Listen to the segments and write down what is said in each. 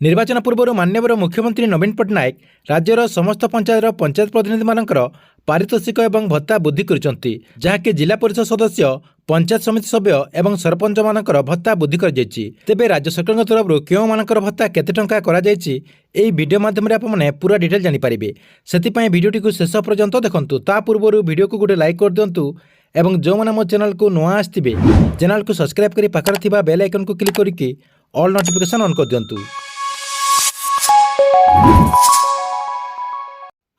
निर्वाचन पूर्व माननीय मुख्यमंत्री नवीन पट्टनायक राज्यर समस्त पंचायत प्रतिनिधि मानकर पारितोषिक और भत्ता वृद्धि करछंती जहाँकि जिला परिषद सदस्य पंचायत समिति सभ्य और सरपंच मानकर भत्ता वृद्धि कर तेबे राज्य सरकार तरफ क्यों मानकर भत्ता केते टंका करा जायछि एई वीडियो माध्यम रे आपने पूरा डिटेल जानि पारिबे। सेतिपई वीडियोटी को शेष पर्यंत देखंतु। ता पूर्व वीडियो को गोटे लाइक कर दियंतु एवं जो माने मो चैनल को नुआ आस्थिबे चैनल को सब्सक्राइब करी पाखर थिबा बेल आइकन को क्लिक करके ऑल नोटिफिकेशन ऑन कर दियंतु।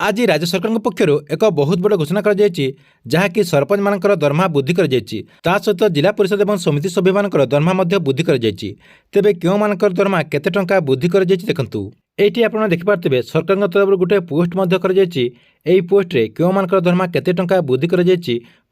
आज राज्य सरकार पक्षर एक बहुत बड़ घोषणा कर जहाँकि सरपंच मानकर दरमहा वृद्धि कर सहित जिला परिषद और समिति सभ्य मानकर दरमहा वृद्धि कर तेबे क्यों मानकर दरमहा केते टंका वृद्धि कर देखंतु। एठी आपण देखिपारे सरकार तरफ गोटे पोस्ट कर पोस्ट रे क्यों मानकर दरमहा केते टंका वृद्धि कर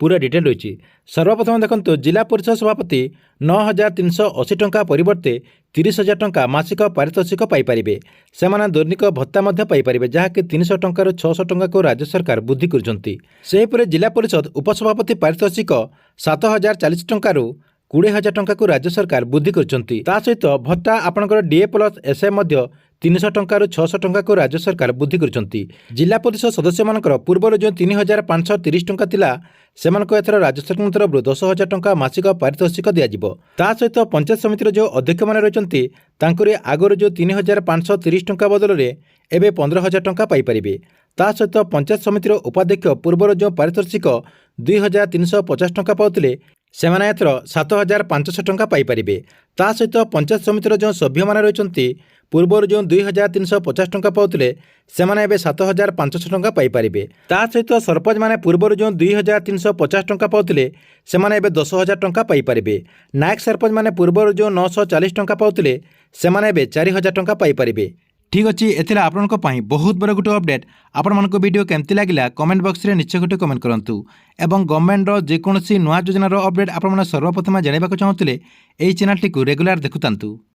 पूरा डिटेल रही। सर्वप्रथम देखंतु जिला परिषद सभापति 9,380 टंका परिवर्ते 30,000 टंका मासिक पारितोषिक पाइपारे। से दैनिक भत्ता पाइपारे जहाँकि 300 टंकार 600 टंका को राज्य सरकार वृद्धि कर जिला परिषद उपसभापति पारितोषिक 7,040 टंकार 20,000 टंका को राज्य सरकार वृद्धि कर सहित भत्ता आपंकर डीए प्लस एसए 300 टंकार 600 टंका को राज्य सरकार वृद्धि कर जिला परिषद सदस्य मानकर पूर्व जो 3,530 टंका थिला सेमानक एथर राज्य सरकार तरफ 10,000 टंका मासिक पारितोषिक दिज्व। सहित पंचायत समितिर जो अध्यक्ष मैंने रही आगर जो 3,530 टंका बदल में एवं 15,000 टंका पाइपारे। सहित पंचायत समितिर उपाध्यक्ष पूर्वर जो पारितोषिक 2,350 टंका पाउथिले सेमाने एथर 7,500 टंका पाइपारे। सहित पंचायत समितिर जो सभ्य मैंने रही पूर्वर जो 2,350 टंका पाउथिले सेमाने एबे 7,500 टंका पाइपारे। सहित सरपंच माने पूर्वर जो 2,350 टंका पाउथिले सेमाने एबे 10,000 टंका पाइपारे। नायक सरपंच माने पूर्वर जो 940 टंका पाउथिले सेमाने एबे 4,000 टंका पाइपारे। ठीक अच्छे एथिला आपनको पाई बहुत बड़ा गोटे अपडेट। आपण मानको वीडियो केमती लागिला कमेंट बॉक्स रे निश्चय गोटे कमेंट करंतु एवं गवर्नमेंट रो जेकोसी नुआ योजनार अपडेट आपण माने सर्वप्रथम जानिबाक चाहुतिले एई चैनल टी को रेगुलर देखुतांतु।